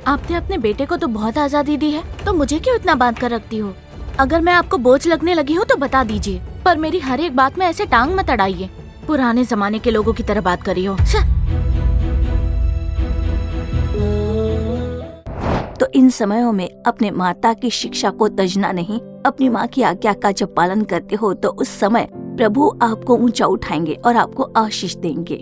आपने अपने बेटे को तो बहुत आजादी दी है, तो मुझे क्यों इतना बांध कर रखती हो? अगर मैं आपको बोझ लगने लगी हूँ तो बता दीजिए, पर मेरी हर एक बात में ऐसे टांग मत अड़ाइए। पुराने जमाने के लोगों की तरह बात करी हो। तो इन समयों में अपने माता की शिक्षा को तजना नहीं, अपनी माँ की आज्ञा का जब पालन करते हो तो उस समय प्रभु आपको ऊंचा उठाएंगे और आपको आशीष देंगे।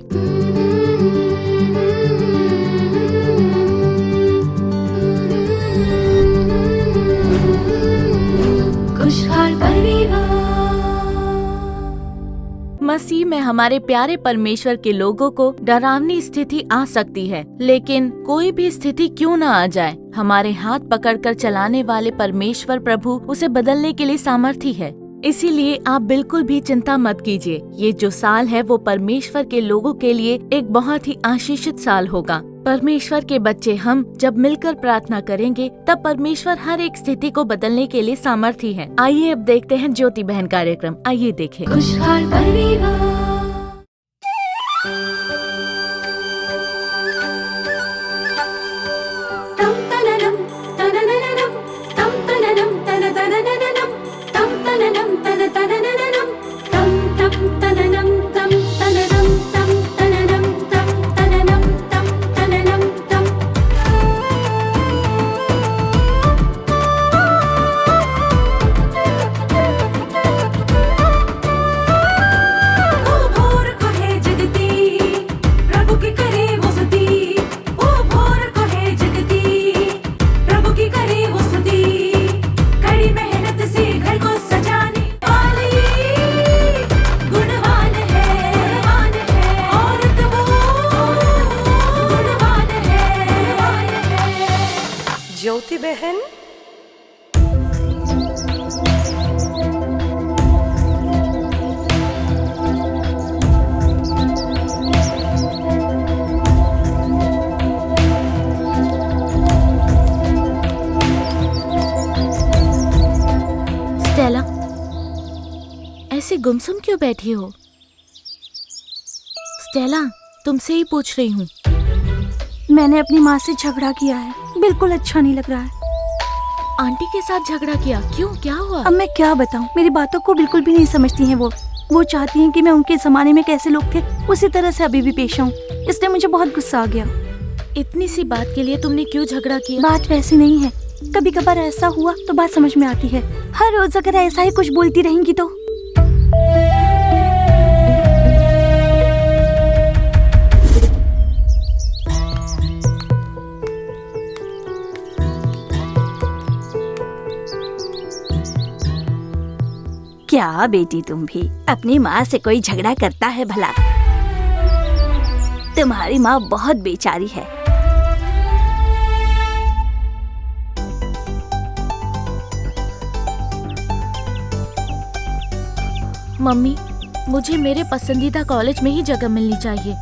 खुशहाल परिवार। मसीह में हमारे प्यारे परमेश्वर के लोगों को डरावनी स्थिति आ सकती है, लेकिन कोई भी स्थिति क्यों न आ जाए, हमारे हाथ पकड़कर चलाने वाले परमेश्वर प्रभु उसे बदलने के लिए सामर्थी है। इसीलिए आप बिल्कुल भी चिंता मत कीजिए। ये जो साल है वो परमेश्वर के लोगों के लिए एक बहुत ही आशीषित साल होगा। परमेश्वर के बच्चे हम जब मिलकर प्रार्थना करेंगे तब परमेश्वर हर एक स्थिति को बदलने के लिए सामर्थी है। आइए अब देखते हैं ज्योति बहन कार्यक्रम। आइए देखें। खुशहाल परिवार। ज्योति बहन, स्टेला, ऐसे गुमसुम क्यों बैठी हो? स्टेला, तुमसे ही पूछ रही हूँ। मैंने अपनी माँ से झगड़ा किया है, बिल्कुल अच्छा नहीं लग रहा है। आंटी के साथ झगड़ा किया? क्यों, क्या हुआ? अब मैं क्या बताऊँ, मेरी बातों को बिल्कुल भी नहीं समझती हैं वो चाहती हैं कि मैं उनके जमाने में कैसे लोग थे उसी तरह से अभी भी पेश आऊँ। इसलिए मुझे बहुत गुस्सा आ गया। इतनी सी बात के लिए तुमने क्यों झगड़ा किया? बात वैसी नहीं है, कभी कभार ऐसा हुआ तो बात समझ में आती है। हर रोज अगर ऐसा ही कुछ बोलती रहेंगी तो क्या बेटी, तुम भी अपनी माँ से कोई झगड़ा करता है भला? तुम्हारी माँ बहुत बेचारी है। मम्मी, मुझे मेरे पसंदीदा कॉलेज में ही जगह मिलनी चाहिए।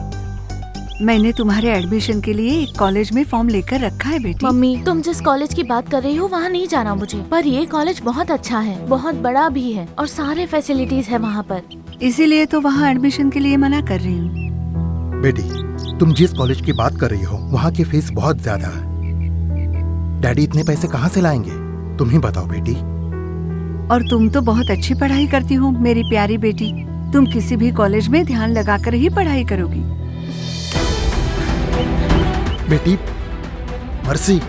मैंने तुम्हारे एडमिशन के लिए एक कॉलेज में फॉर्म लेकर रखा है बेटी। मम्मी, तुम जिस कॉलेज की बात कर रही हो वहाँ नहीं जाना मुझे, पर ये कॉलेज बहुत अच्छा है, बहुत बड़ा भी है और सारे फैसिलिटीज है वहाँ पर। इसीलिए तो वहाँ एडमिशन के लिए मना कर रही हूँ। बेटी, तुम जिस कॉलेज की बात कर रही हो वहाँ की फीस बहुत ज्यादा है। डैडी इतने पैसे कहाँ से लाएंगे, तुम ही बताओ बेटी। और तुम तो बहुत अच्छी पढ़ाई करती हो मेरी प्यारी बेटी। तुम किसी भी कॉलेज में ध्यान लगाकर ही पढ़ाई करोगी। बेटी मर्सी,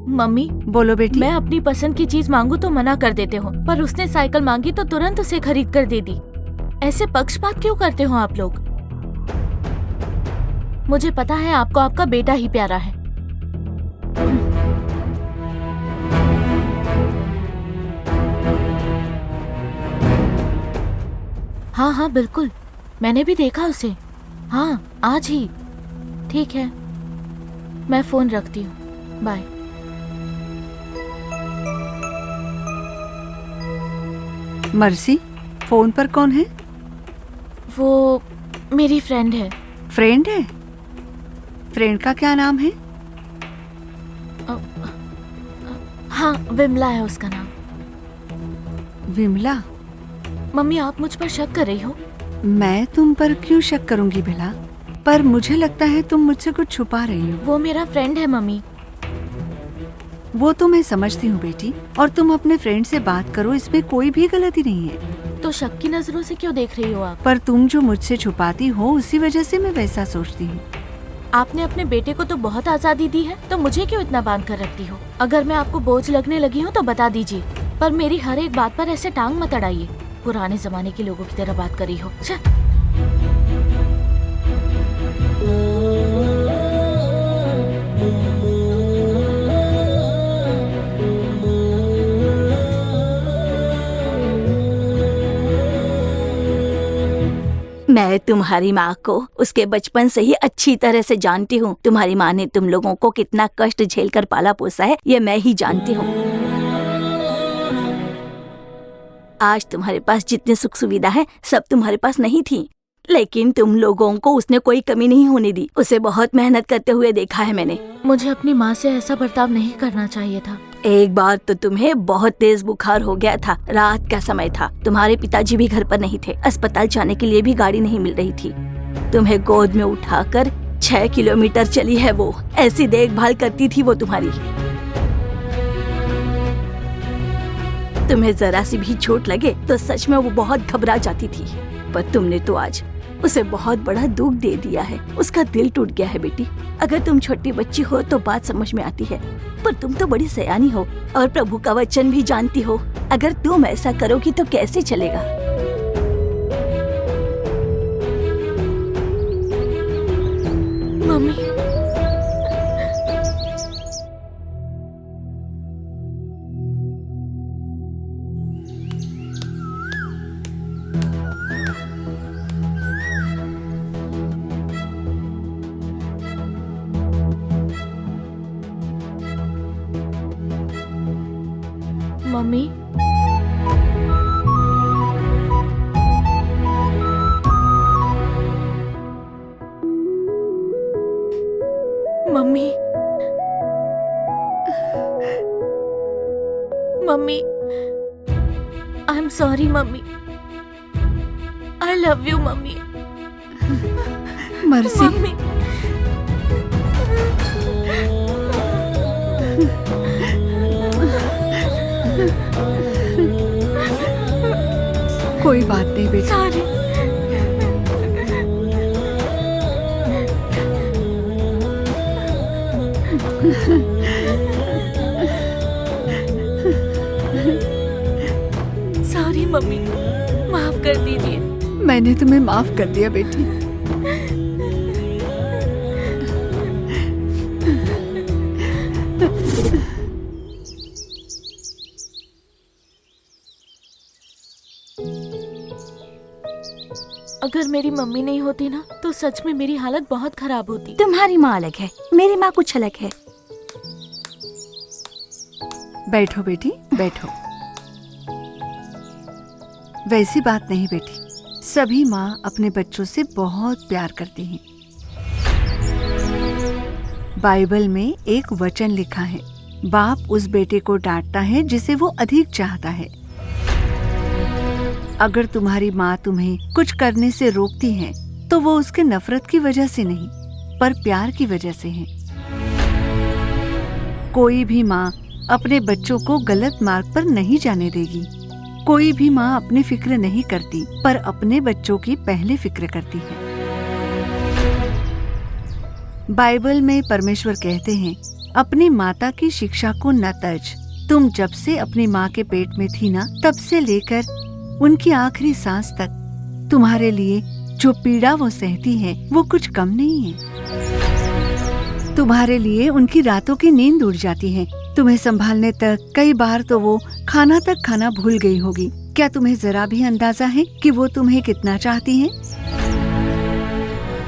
मम्मी, बोलो बेटी। मैं अपनी पसंद की चीज मांगू तो मना कर देते हो, पर उसने साइकिल मांगी तो तुरंत उसे खरीद कर दे दी। ऐसे पक्षपात क्यों करते हो आप लोग? मुझे पता है आपको आपका बेटा ही प्यारा है। हाँ हाँ बिल्कुल, मैंने भी देखा उसे। हाँ, आज ही। ठीक है, मैं फोन रखती हूँ, बाय। मर्सी, फोन पर कौन है? वो मेरी फ्रेंड है। फ्रेंड है? फ्रेंड का क्या नाम है? हाँ, विमला है उसका नाम। विमला? मम्मी, आप मुझ पर शक कर रही हो? मैं तुम पर क्यों शक करूंगी भला? पर मुझे लगता है तुम मुझसे कुछ छुपा रही हो। वो मेरा फ्रेंड है मम्मी। वो तो मैं समझती हूँ बेटी, और तुम अपने फ्रेंड से बात करो, इसमें कोई भी गलती नहीं है। तो शक की नजरों से क्यों देख रही हो आप? पर तुम जो मुझसे छुपाती हो उसी वजह से मैं वैसा सोचती हूँ। आपने अपने बेटे को तो बहुत आजादी दी है, तो मुझे क्यों इतना बांध कर रखती हो? अगर मैं आपको बोझ लगने लगी हूँ तो बता दीजिए, पर मेरी हर एक बात पर ऐसे टांग मत अड़ाइए। पुराने जमाने के लोगों की तरह बात कर रही हो। मैं तुम्हारी माँ को उसके बचपन से ही अच्छी तरह से जानती हूँ। तुम्हारी माँ ने तुम लोगों को कितना कष्ट झेलकर पाला पोसा है, ये मैं ही जानती हूँ। आज तुम्हारे पास जितने सुख सुविधा है सब तुम्हारे पास नहीं थी, लेकिन तुम लोगों को उसने कोई कमी नहीं होने दी। उसे बहुत मेहनत करते हुए देखा है मैंने। मुझे अपनी माँ से ऐसा बर्ताव नहीं करना चाहिए था। एक बार तो तुम्हें बहुत तेज बुखार हो गया था, रात का समय था, तुम्हारे पिताजी भी घर पर नहीं थे, अस्पताल जाने के लिए भी गाड़ी नहीं मिल रही थी। तुम्हें गोद में उठाकर 6 किलोमीटर चली है वो, ऐसी देखभाल करती थी वो तुम्हारी। तुम्हें जरा सी भी चोट लगे तो सच में वो बहुत घबरा जाती थी, पर तुमने तो आज उसे बहुत बड़ा दुख दे दिया है। उसका दिल टूट गया है बेटी। अगर तुम छोटी बच्ची हो तो बात समझ में आती है, पर तुम तो बड़ी सयानी हो और प्रभु का वचन भी जानती हो। अगर तुम ऐसा करोगी तो कैसे चलेगा? Mummy, mummy, mummy, mummy, I am sorry mummy. I love you mummy. Mercy, mummy, कोई बात नहीं बेटा। सॉरी। सॉरी मम्मी, माफ कर दीजिए। मैंने तुम्हें माफ कर दिया बेटी। अगर मेरी मम्मी नहीं होती ना तो सच में मेरी हालत बहुत खराब होती। तुम्हारी माँ अलग है, मेरी माँ कुछ अलग है। बैठो बेटी, बैठो। वैसी बात नहीं बेटी, सभी माँ अपने बच्चों से बहुत प्यार करती हैं। बाइबल में एक वचन लिखा है, बाप उस बेटे को डांटता है जिसे वो अधिक चाहता है। अगर तुम्हारी माँ तुम्हें कुछ करने से रोकती है तो वो उसके नफरत की वजह से नहीं, पर प्यार की वजह से है। कोई भी माँ अपने बच्चों को गलत मार्ग पर नहीं जाने देगी। कोई भी माँ अपनी फिक्र नहीं करती, पर अपने बच्चों की पहले फिक्र करती है। बाइबल में परमेश्वर कहते हैं, अपनी माता की शिक्षा को न तज। तुम जब से अपनी माँ के पेट में थी ना, तब से लेकर उनकी आखिरी सांस तक तुम्हारे लिए जो पीड़ा वो सहती है वो कुछ कम नहीं है। तुम्हारे लिए उनकी रातों की नींद उड़ जाती है। तुम्हें संभालने तक कई बार तो वो खाना तक खाना भूल गई होगी। क्या तुम्हें जरा भी अंदाजा है कि वो तुम्हें कितना चाहती है?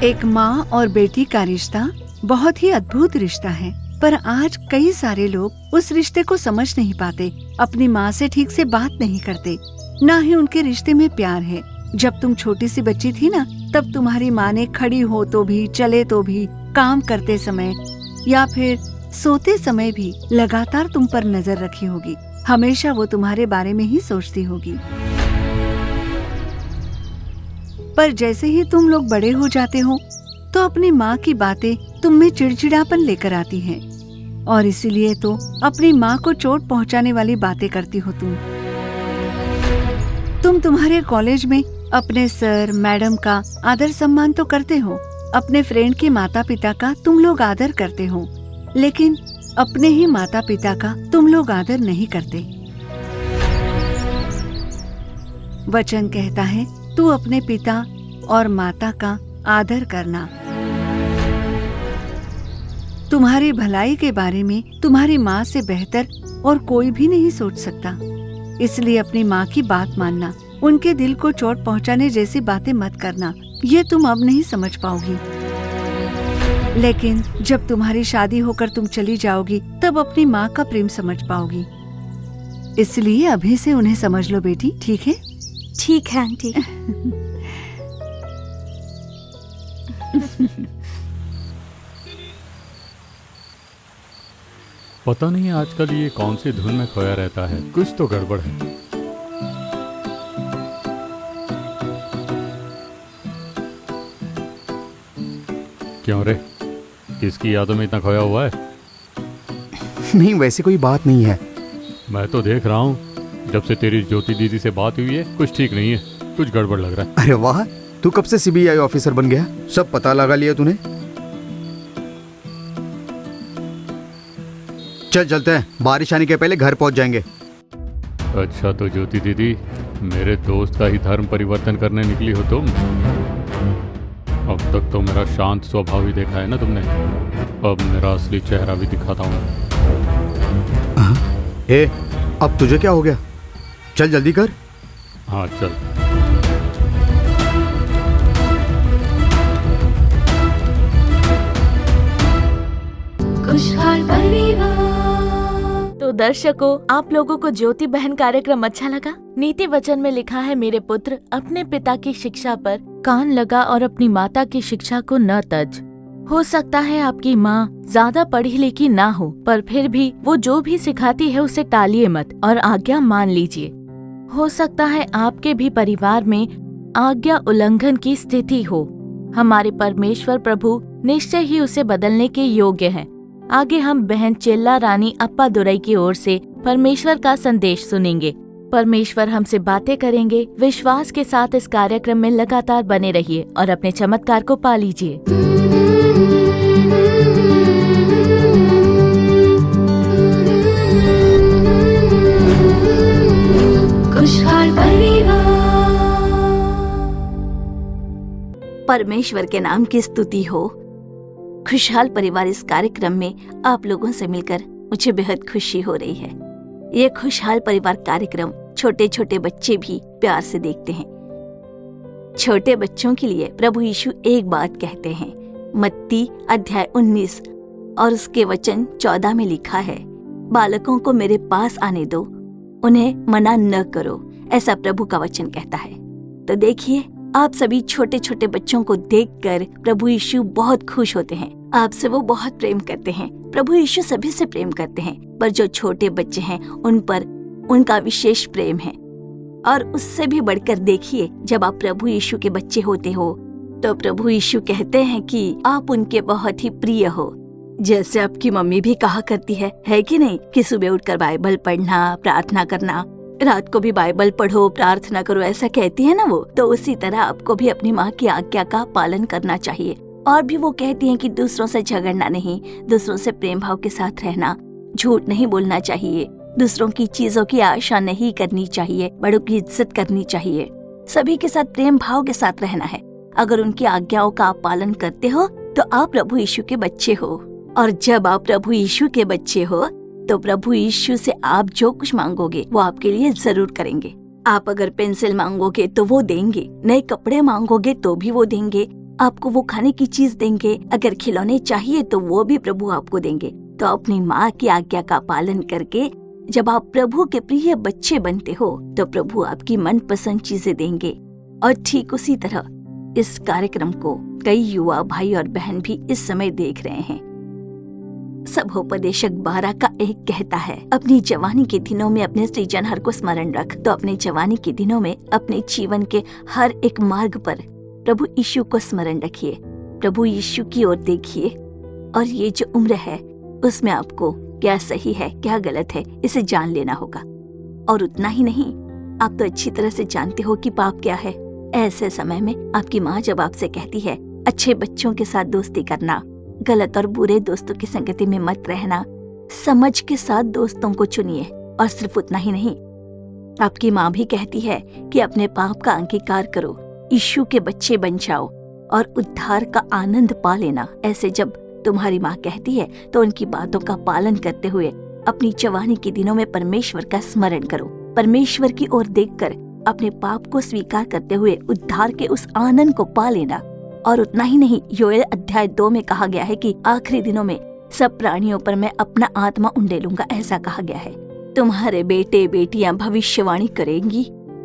एक माँ और बेटी का रिश्ता बहुत ही अद्भुत रिश्ता है, पर आज कई सारे लोग उस रिश्ते को समझ नहीं पाते, अपनी माँ से ठीक से बात नहीं करते, ना ही उनके रिश्ते में प्यार है। जब तुम छोटी सी बच्ची थी ना, तब तुम्हारी माँ ने खड़ी हो तो भी, चले तो भी, काम करते समय या फिर सोते समय भी लगातार तुम पर नजर रखी होगी। हमेशा वो तुम्हारे बारे में ही सोचती होगी। पर जैसे ही तुम लोग बड़े हो जाते हो तो अपनी माँ की बातें तुम में चिड़चिड़ापन लेकर आती हैं और इसीलिए तो अपनी माँ को चोट पहुँचाने वाली बातें करती हो तुम तुम्हारे कॉलेज में अपने सर मैडम का आदर सम्मान तो करते हो, अपने फ्रेंड के माता पिता का तुम लोग आदर करते हो, लेकिन अपने ही माता पिता का तुम लोग आदर नहीं करते। वचन कहता है तू अपने पिता और माता का आदर करना। तुम्हारी भलाई के बारे में तुम्हारी माँ से बेहतर और कोई भी नहीं सोच सकता, इसलिए अपनी माँ की बात मानना, उनके दिल को चोट पहुँचाने जैसी बातें मत करना। ये तुम अब नहीं समझ पाओगी, लेकिन जब तुम्हारी शादी होकर तुम चली जाओगी तब अपनी माँ का प्रेम समझ पाओगी। इसलिए अभी से उन्हें समझ लो बेटी, ठीक है? ठीक है आंटी। पता नहीं आजकल ये कौन सी धुन में खोया रहता है, कुछ तो गड़बड़ है। क्यों रे, किसकी यादों में इतना खोया हुआ है? नहीं, वैसे कोई बात नहीं है। मैं तो देख रहा हूँ जब से तेरी ज्योति दीदी से बात हुई है कुछ ठीक नहीं है, कुछ गड़बड़ लग रहा है। अरे वाह, तू कब से सीबीआई ऑफिसर बन गया? सब पता लगा लिया तूने? चल चलते हैं, बारिश आने के पहले घर पहुंच जाएंगे। अच्छा तो ज्योति दीदी, मेरे दोस्त का ही धर्म परिवर्तन करने निकली हो तुम? अब तक तो मेरा शांत स्वभाव ही देखा है ना तुमने, अब मेरा असली चेहरा भी दिखाता हूँ। ए, अब तुझे क्या हो गया? चल जल्दी कर। हाँ चल। खुशहाल परिवार। तो दर्शकों, आप लोगों को ज्योति बहन कार्यक्रम अच्छा लगा? नीति वचन में लिखा है, मेरे पुत्र अपने पिता की शिक्षा पर कान लगा और अपनी माता की शिक्षा को न तज। हो सकता है आपकी माँ ज्यादा पढ़ी लिखी ना हो, पर फिर भी वो जो भी सिखाती है उसे टालिए मत और आज्ञा मान लीजिए। हो सकता है आपके भी परिवार में आज्ञा उल्लंघन की स्थिति हो, हमारे परमेश्वर प्रभु निश्चय ही उसे बदलने के योग्य हैं। आगे हम बहन चेल्ला रानी अप्पा दुरई की ओर से परमेश्वर का संदेश सुनेंगे। परमेश्वर हमसे बातें करेंगे। विश्वास के साथ इस कार्यक्रम में लगातार बने रहिए और अपने चमत्कार को पा लीजिए। खुशहाल परिवार। परमेश्वर के नाम की स्तुति हो। खुशहाल परिवार इस कार्यक्रम में आप लोगों से मिलकर मुझे बेहद खुशी हो रही है। ये खुशहाल परिवार कार्यक्रम छोटे छोटे बच्चे भी प्यार से देखते हैं। छोटे बच्चों के लिए प्रभु यीशु एक बात कहते हैं। मत्ती अध्याय 19 और उसके वचन 14 में लिखा है, बालकों को मेरे पास आने दो, उन्हें मना न करो, ऐसा प्रभु का वचन कहता है। तो देखिए, आप सभी छोटे छोटे बच्चों को देखकर प्रभु यीशु बहुत खुश होते हैं। आपसे वो बहुत प्रेम करते हैं। प्रभु यीशु सभी से प्रेम करते हैं, पर जो छोटे बच्चे हैं उन पर उनका विशेष प्रेम है। और उससे भी बढ़कर देखिए, जब आप प्रभु यीशु के बच्चे होते हो तो प्रभु यीशु कहते हैं कि आप उनके बहुत ही प्रिय हो। जैसे आपकी मम्मी भी कहा करती है कि नहीं, कि सुबह उठकर बाइबल पढ़ना, प्रार्थना करना, रात को भी बाइबल पढ़ो, प्रार्थना करो, ऐसा कहती है ना वो। तो उसी तरह आपको भी अपनी माँ की आज्ञा का पालन करना चाहिए। और भी वो कहती हैं कि दूसरों से झगड़ना नहीं, दूसरों से प्रेम भाव के साथ रहना, झूठ नहीं बोलना चाहिए, दूसरों की चीजों की आशा नहीं करनी चाहिए, बड़ों की इज्जत करनी चाहिए, सभी के साथ प्रेम भाव के साथ रहना है। अगर उनकी आज्ञाओं का आप पालन करते हो तो आप प्रभु यीशु के बच्चे हो। और जब आप प्रभु यीशु के बच्चे हो तो प्रभु यीशु से आप जो कुछ मांगोगे वो आपके लिए जरूर करेंगे। आप अगर पेंसिल मांगोगे तो वो देंगे, नए कपड़े मांगोगे तो भी वो देंगे, आपको वो खाने की चीज देंगे, अगर खिलौने चाहिए तो वो भी प्रभु आपको देंगे। तो अपनी माँ की आज्ञा का पालन करके जब आप प्रभु के प्रिय बच्चे बनते हो तो प्रभु आपकी मनपसंद चीजें देंगे। और ठीक उसी तरह इस कार्यक्रम को कई युवा भाई और बहन भी इस समय देख रहे हैं। सभोपदेशक 12 का 1 कहता है, अपनी जवानी के दिनों में अपने सृजनहार को स्मरण रख। तो अपने जवानी के दिनों में अपने जीवन के हर एक मार्ग पर प्रभु यीशु को स्मरण रखिए, प्रभु यीशु की ओर देखिए, और ये जो उम्र है उसमें आपको क्या सही है क्या गलत है इसे जान लेना होगा। और उतना ही नहीं, आप तो अच्छी तरह से जानते हो कि पाप क्या है। ऐसे समय में आपकी माँ जब आपसे कहती है अच्छे बच्चों के साथ दोस्ती करना, गलत और बुरे दोस्तों की संगति में मत रहना, समझ के साथ दोस्तों को चुनिए, और सिर्फ उतना ही नहीं, आपकी माँ भी कहती है कि अपने पाप का अंगीकार करो, यीशु के बच्चे बन जाओ और उद्धार का आनंद पा लेना। ऐसे जब तुम्हारी माँ कहती है तो उनकी बातों का पालन करते हुए अपनी जवानी के दिनों में परमेश्वर का स्मरण करो। परमेश्वर की ओर देखकर अपने पाप को स्वीकार करते हुए उद्धार के उस आनंद को पा लेना। और उतना ही नहीं, योएल अध्याय 2 में कहा गया है कि आखिरी दिनों में सब प्राणियों पर मैं अपना आत्मा उंडेलूंगा, ऐसा कहा गया है। तुम्हारे बेटे बेटियां भविष्यवाणी करेंगी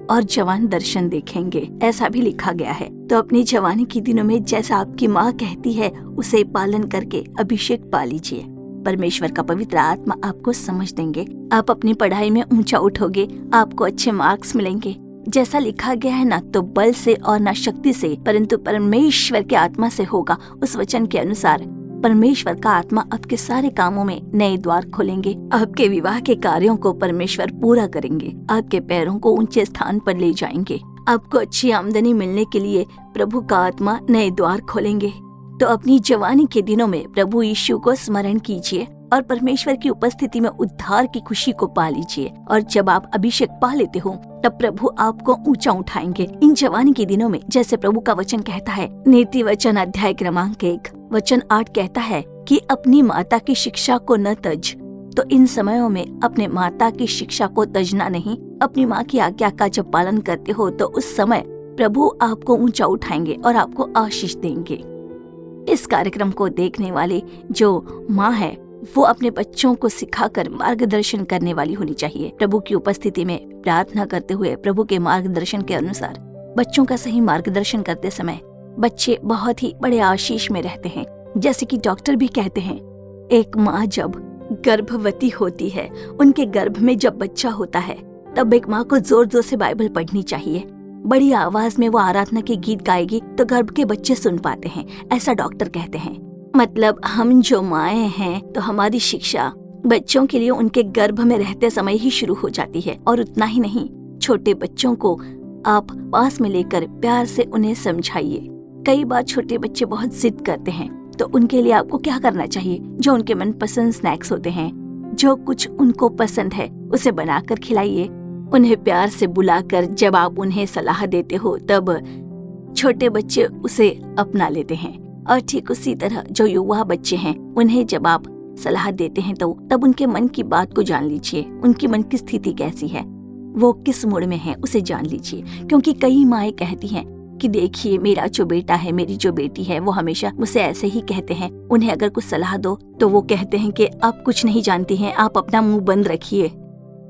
और जवान दर्शन देखेंगे, ऐसा भी लिखा गया है। तो अपनी जवानी के दिनों में जैसा आपकी माँ कहती है उसे पालन करके अभिषेक पा लीजिए। परमेश्वर का पवित्र आत्मा आपको समझ देंगे, आप अपनी पढ़ाई में ऊंचा उठोगे, आपको अच्छे मार्क्स मिलेंगे। जैसा लिखा गया है, ना तो बल से और ना शक्ति से, परंतु परमेश्वर के आत्मा से होगा। उस वचन के अनुसार परमेश्वर का आत्मा आपके सारे कामों में नए द्वार खोलेंगे। आपके विवाह के कार्यों को परमेश्वर पूरा करेंगे, आपके पैरों को ऊंचे स्थान पर ले जाएंगे। आपको अच्छी आमदनी मिलने के लिए प्रभु का आत्मा नए द्वार खोलेंगे। तो अपनी जवानी के दिनों में प्रभु यीशु को स्मरण कीजिए और परमेश्वर की उपस्थिति में उद्धार की खुशी को पा लीजिए। और जब आप अभिषेक पा लेते हो तब प्रभु आपको ऊंचा उठाएंगे इन जवानी के दिनों में। जैसे प्रभु का वचन कहता है, नीति वचन अध्याय क्रमांक 1 वचन 8 कहता है कि अपनी माता की शिक्षा को न तज। तो इन समयों में अपने माता की शिक्षा को तजना नहीं, अपनी माँ की आज्ञा का जब पालन करते हो तो उस समय प्रभु आपको ऊंचा उठाएंगे और आपको आशीष देंगे। इस कार्यक्रम को देखने वाले जो माँ है वो अपने बच्चों को सिखाकर मार्गदर्शन करने वाली होनी चाहिए। प्रभु की उपस्थिति में प्रार्थना करते हुए प्रभु के मार्गदर्शन के अनुसार बच्चों का सही मार्गदर्शन करते समय बच्चे बहुत ही बड़े आशीष में रहते हैं। जैसे कि डॉक्टर भी कहते हैं, एक माँ जब गर्भवती होती है, उनके गर्भ में जब बच्चा होता है, तब एक माँ को जोर जोर से बाइबल पढ़नी चाहिए। बड़ी आवाज में वो आराधना के गीत गाएगी तो गर्भ के बच्चे सुन पाते हैं, ऐसा डॉक्टर कहते हैं। मतलब हम जो माएं हैं तो हमारी शिक्षा बच्चों के लिए उनके गर्भ में रहते समय ही शुरू हो जाती है। और उतना ही नहीं, छोटे बच्चों को आप पास में लेकर प्यार से उन्हें समझाइए। कई बार छोटे बच्चे बहुत जिद करते हैं, तो उनके लिए आपको क्या करना चाहिए, जो उनके मनपसंद स्नैक्स होते हैं, जो कुछ उनको पसंद है उसे बनाकर खिलाइए। उन्हें प्यार से बुलाकर जब आप उन्हें सलाह देते हो तब छोटे बच्चे उसे अपना लेते हैं। और ठीक उसी तरह जो युवा बच्चे हैं, उन्हें जब आप सलाह देते हैं तो तब उनके मन की बात को जान लीजिए, उनकी मन की स्थिति कैसी है, वो किस मूड में है उसे जान लीजिए। क्योंकि कई माएं कहती हैं कि देखिए मेरा जो बेटा है, मेरी जो बेटी है, वो हमेशा मुझसे ऐसे ही कहते हैं। उन्हें अगर कुछ सलाह दो तो वो कहते हैं कि आप कुछ नहीं जानती हैं, आप अपना मुंह बंद रखिए।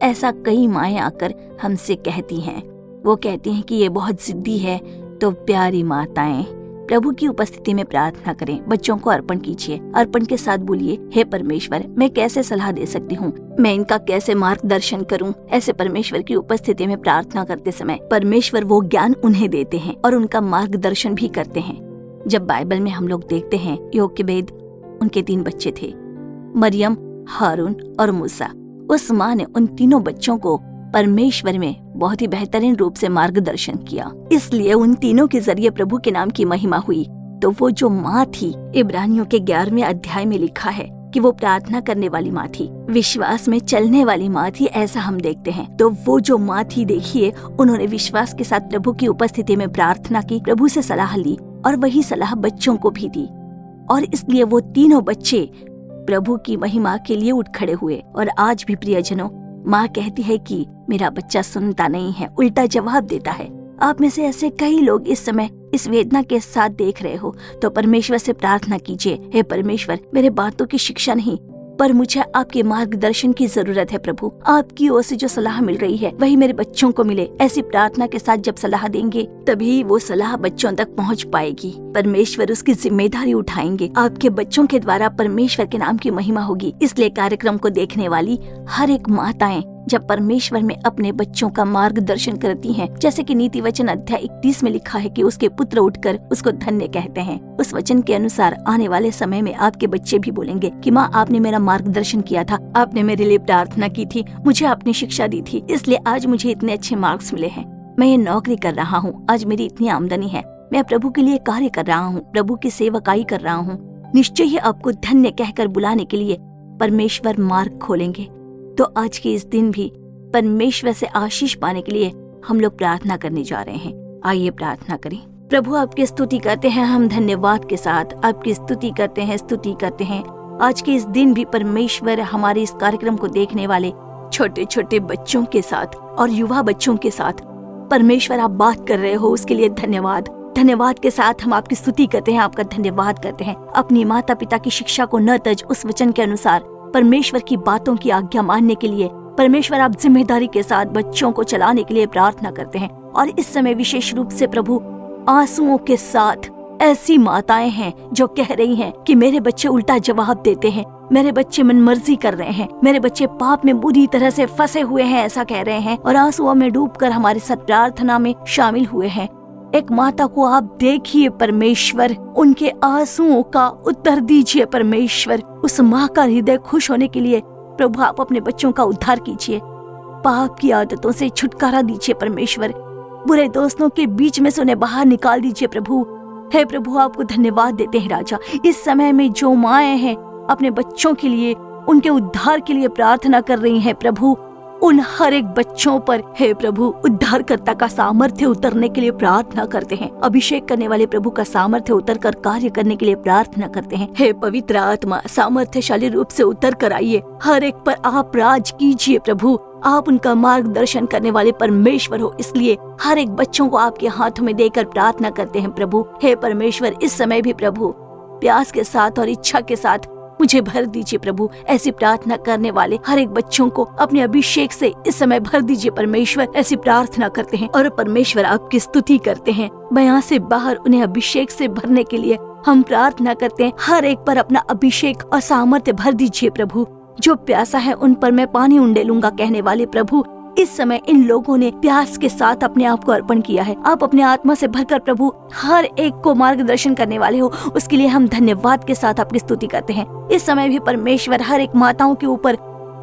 ऐसा कई माएं आकर हमसे कहती हैं। वो कहती हैं कि ये बहुत जिद्दी है। तो प्यारी माताएं, प्रभु की उपस्थिति में प्रार्थना करें, बच्चों को अर्पण कीजिए। अर्पण के साथ बोलिए, हे परमेश्वर, मैं कैसे सलाह दे सकती हूँ, मैं इनका कैसे मार्गदर्शन करूँ। ऐसे परमेश्वर की उपस्थिति में प्रार्थना करते समय परमेश्वर वो ज्ञान उन्हें देते हैं और उनका मार्गदर्शन भी करते हैं। जब बाइबल में हम लोग देखते हैं, योकेबेद, उनके 3 बच्चे थे, मरियम, हारून और मूसा। उस माँ ने उन तीनों बच्चों को परमेश्वर में बहुत ही बेहतरीन रूप से मार्गदर्शन किया, इसलिए उन तीनों के जरिए प्रभु के नाम की महिमा हुई। तो वो जो माँ थी, इब्रानियों के 11वें अध्याय में लिखा है कि वो प्रार्थना करने वाली माँ थी, विश्वास में चलने वाली माँ थी, ऐसा हम देखते हैं। तो वो जो माँ थी, देखिए, उन्होंने विश्वास के साथ प्रभु की उपस्थिति में प्रार्थना की, प्रभु से सलाह ली और वही सलाह बच्चों को भी दी। और इसलिए वो तीनों बच्चे प्रभु की महिमा के लिए उठ खड़े हुए। और आज भी प्रियजनों, माँ कहती है कि मेरा बच्चा सुनता नहीं है, उल्टा जवाब देता है। आप में से ऐसे कई लोग इस समय इस वेदना के साथ देख रहे हो, तो परमेश्वर से प्रार्थना कीजिए, हे परमेश्वर, मेरे बातों की शिक्षा नहीं, पर मुझे आपके मार्गदर्शन की जरूरत है प्रभु। आपकी ओर से जो सलाह मिल रही है वही मेरे बच्चों को मिले। ऐसी प्रार्थना के साथ जब सलाह देंगे तभी वो सलाह बच्चों तक पहुंच पाएगी। परमेश्वर उसकी जिम्मेदारी उठाएंगे। आपके बच्चों के द्वारा परमेश्वर के नाम की महिमा होगी। इसलिए कार्यक्रम को देखने वाली हर एक माताएं जब परमेश्वर में अपने बच्चों का मार्गदर्शन करती हैं, जैसे कि नीति वचन अध्याय 31 में लिखा है कि उसके पुत्र उठकर उसको धन्य कहते हैं। उस वचन के अनुसार आने वाले समय में आपके बच्चे भी बोलेंगे कि माँ, आपने मेरा मार्गदर्शन किया था, आपने मेरे लिए प्रार्थना की थी, मुझे आपने शिक्षा दी थी, इसलिए आज मुझे इतने अच्छे मार्क्स मिले हैं। मैं ये नौकरी कर रहा हूँ, आज मेरी इतनी आमदनी है, मैं प्रभु के लिए कार्य कर रहा हूँ, प्रभु की सेवकाई कर रहा हूँ। निश्चय ही आपको धन्य कहकर बुलाने के लिए परमेश्वर मार्ग खोलेंगे। तो आज के इस दिन भी परमेश्वर से आशीष पाने के लिए हम लोग प्रार्थना करने जा रहे हैं। आइए प्रार्थना करें। प्रभु, आपकी स्तुति करते हैं हम धन्यवाद के साथ, आपकी स्तुति करते हैं। आज के इस दिन भी परमेश्वर हमारे इस कार्यक्रम को देखने वाले छोटे छोटे बच्चों के साथ और युवा बच्चों के साथ परमेश्वर आप बात कर रहे हो, उसके लिए धन्यवाद के साथ हम आपकी स्तुति करते हैं, आपका धन्यवाद करते हैं। अपनी माता पिता की शिक्षा को न तज, उस वचन के अनुसार परमेश्वर की बातों की आज्ञा मानने के लिए परमेश्वर आप जिम्मेदारी के साथ बच्चों को चलाने के लिए प्रार्थना करते हैं। और इस समय विशेष रूप से प्रभु, आंसुओं के साथ ऐसी माताएं हैं जो कह रही हैं कि मेरे बच्चे उल्टा जवाब देते हैं, मेरे बच्चे मनमर्जी कर रहे हैं, मेरे बच्चे पाप में बुरी तरह से फंसे हुए हैं, ऐसा कह रहे हैं और आंसुओं में डूबकर हमारे साथ प्रार्थना में शामिल हुए हैं। एक माता को आप देखिए परमेश्वर, उनके आंसुओं का उत्तर दीजिए परमेश्वर। उस माँ का हृदय खुश होने के लिए प्रभु आप अपने बच्चों का उद्धार कीजिए, पाप की आदतों से छुटकारा दीजिए परमेश्वर, बुरे दोस्तों के बीच में से उन्हें बाहर निकाल दीजिए प्रभु। हे प्रभु, आपको धन्यवाद देते हैं राजा। इस समय में जो माएं हैं अपने बच्चों के लिए, उनके उद्धार के लिए प्रार्थना कर रही हैं प्रभु, उन हर एक बच्चों पर हे प्रभु उद्धारकर्ता का सामर्थ्य उतरने के लिए प्रार्थना करते हैं। अभिषेक करने वाले प्रभु का सामर्थ्य उतर कर कार्य करने के लिए प्रार्थना करते हैं। हे पवित्र आत्मा, सामर्थ्यशाली रूप से उतर कर आइए, हर एक पर आप राज कीजिए प्रभु। आप उनका मार्गदर्शन करने वाले परमेश्वर हो, इसलिए हर एक बच्चों को आपके हाथों में देकर प्रार्थना करते हैं प्रभु। हे परमेश्वर, इस समय भी प्रभु प्यास के साथ और इच्छा के साथ मुझे भर दीजिए प्रभु। ऐसी प्रार्थना करने वाले हर एक बच्चों को अपने अभिषेक से इस समय भर दीजिए परमेश्वर। ऐसी प्रार्थना करते हैं और परमेश्वर आपकी स्तुति करते हैं। बयां से बाहर उन्हें अभिषेक से भरने के लिए हम प्रार्थना करते हैं। हर एक पर अपना अभिषेक और सामर्थ्य भर दीजिए प्रभु। जो प्यासा है उन पर मैं पानी उंडेलूंगा कहने वाले प्रभु, इस समय इन लोगों ने प्यास के साथ अपने आप को अर्पण किया है। आप अपने आत्मा से भरकर प्रभु हर एक को मार्गदर्शन करने वाले हो, उसके लिए हम धन्यवाद के साथ आपकी स्तुति करते हैं। इस समय भी परमेश्वर हर एक माताओं के ऊपर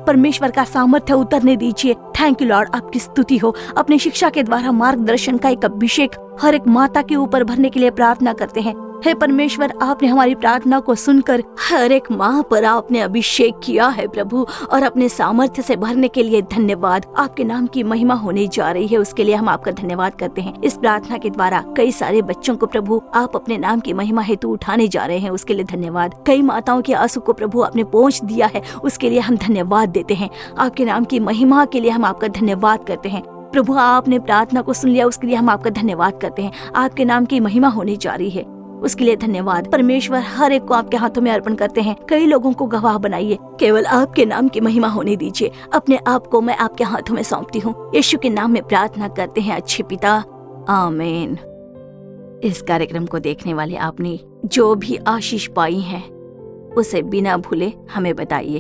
परमेश्वर का सामर्थ्य उतरने दीजिए। थैंक यू लॉर्ड, आपकी स्तुति हो। अपने शिक्षा के द्वारा मार्गदर्शन का एक अभिषेक हर एक माता के ऊपर भरने के लिए प्रार्थना करते हैं। हे परमेश्वर, आपने हमारी प्रार्थना को सुनकर हर एक माँ पर आपने अभिषेक किया है प्रभु, और अपने सामर्थ्य से भरने के लिए धन्यवाद। आपके नाम की महिमा होने जा रही है, उसके लिए हम आपका धन्यवाद करते हैं। इस प्रार्थना के द्वारा कई सारे बच्चों को प्रभु आप अपने नाम की महिमा हेतु उठाने जा रहे हैं, उसके लिए धन्यवाद। कई माताओं के आंसू को प्रभु आपने पहुँच दिया है, उसके लिए हम धन्यवाद देते हैं। आपके नाम की महिमा के लिए हम आपका धन्यवाद करते हैं प्रभु। आपने प्रार्थना को सुन लिया, उसके लिए हम आपका धन्यवाद करते हैं। आपके नाम की महिमा होने जा रही है, उसके लिए धन्यवाद। परमेश्वर, हर एक को आपके हाथों में अर्पण करते हैं। कई लोगों को गवाह बनाइए, केवल आपके नाम की महिमा होने दीजिए। अपने आप को मैं आपके हाथों में सौंपती हूँ। यीशु के नाम में प्रार्थना करते हैं अच्छे पिता, आमीन। इस कार्यक्रम को देखने वाले आपने जो भी आशीष पाई है उसे बिना भूले हमें बताइए,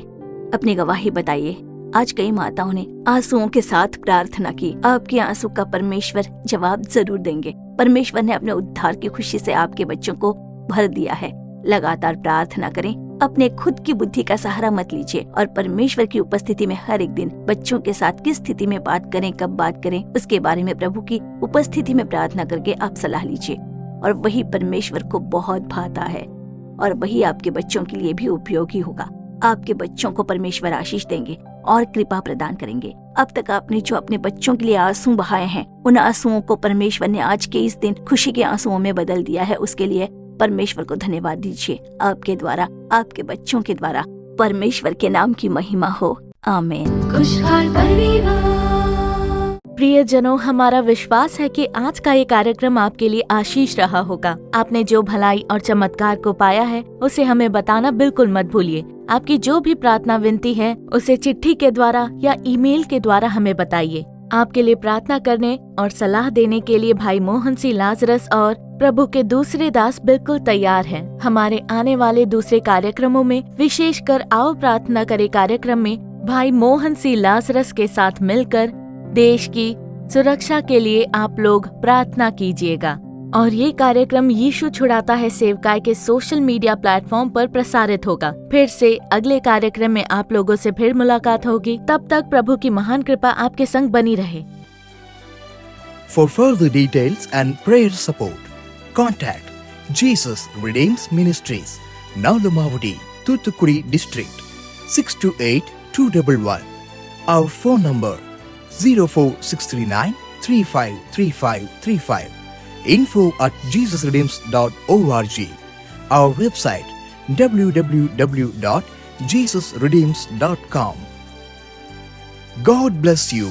अपनी गवाही बताइए। आज कई माताओं ने आंसुओं के साथ प्रार्थना की। आपके आंसू का परमेश्वर जवाब जरूर देंगे। परमेश्वर ने अपने उद्धार की खुशी से आपके बच्चों को भर दिया है। लगातार प्रार्थना करें, अपने खुद की बुद्धि का सहारा मत लीजिए, और परमेश्वर की उपस्थिति में हर एक दिन बच्चों के साथ किस स्थिति में बात करें, कब बात करें, उसके बारे में प्रभु की उपस्थिति में प्रार्थना करके आप सलाह लीजिए, और वही परमेश्वर को बहुत भाता है, और वही आपके बच्चों के लिए भी उपयोगी होगा। आपके बच्चों को परमेश्वर आशीष देंगे और कृपा प्रदान करेंगे। अब तक आपने जो अपने बच्चों के लिए आंसू बहाए हैं, उन आंसुओं को परमेश्वर ने आज के इस दिन खुशी के आंसुओं में बदल दिया है, उसके लिए परमेश्वर को धन्यवाद दीजिए। आपके द्वारा, आपके बच्चों के द्वारा परमेश्वर के नाम की महिमा हो, आमीन। खुशहाल परिवार। प्रियजनों, हमारा विश्वास है कि आज का ये कार्यक्रम आपके लिए आशीष रहा होगा। आपने जो भलाई और चमत्कार को पाया है उसे हमें बताना बिल्कुल मत भूलिए। आपकी जो भी प्रार्थना विनती है उसे चिट्ठी के द्वारा या ईमेल के द्वारा हमें बताइए। आपके लिए प्रार्थना करने और सलाह देने के लिए भाई मोहन सी लाजरस और प्रभु के दूसरे दास बिल्कुल तैयार हैं। हमारे आने वाले दूसरे कार्यक्रमों में, विशेषकर आओ प्रार्थना करे कार्यक्रम में, भाई मोहन सी लाजरस के साथ मिलकर देश की सुरक्षा के लिए आप लोग प्रार्थना कीजिएगा। और ये कार्यक्रम यीशु छुड़ाता है सेवकाई के सोशल मीडिया प्लेटफॉर्म पर प्रसारित होगा। फिर से अगले कार्यक्रम में आप लोगों से फिर मुलाकात होगी। तब तक प्रभु की महान कृपा आपके संग बनी रहे। For further details and prayer support, contact Jesus Redeems Ministries, Nalumavudi, Thoothukudi District, 628-211. Our phone number 04639 353535. info@jesusredeems.org. Our website www.jesusredeems.com. God bless you.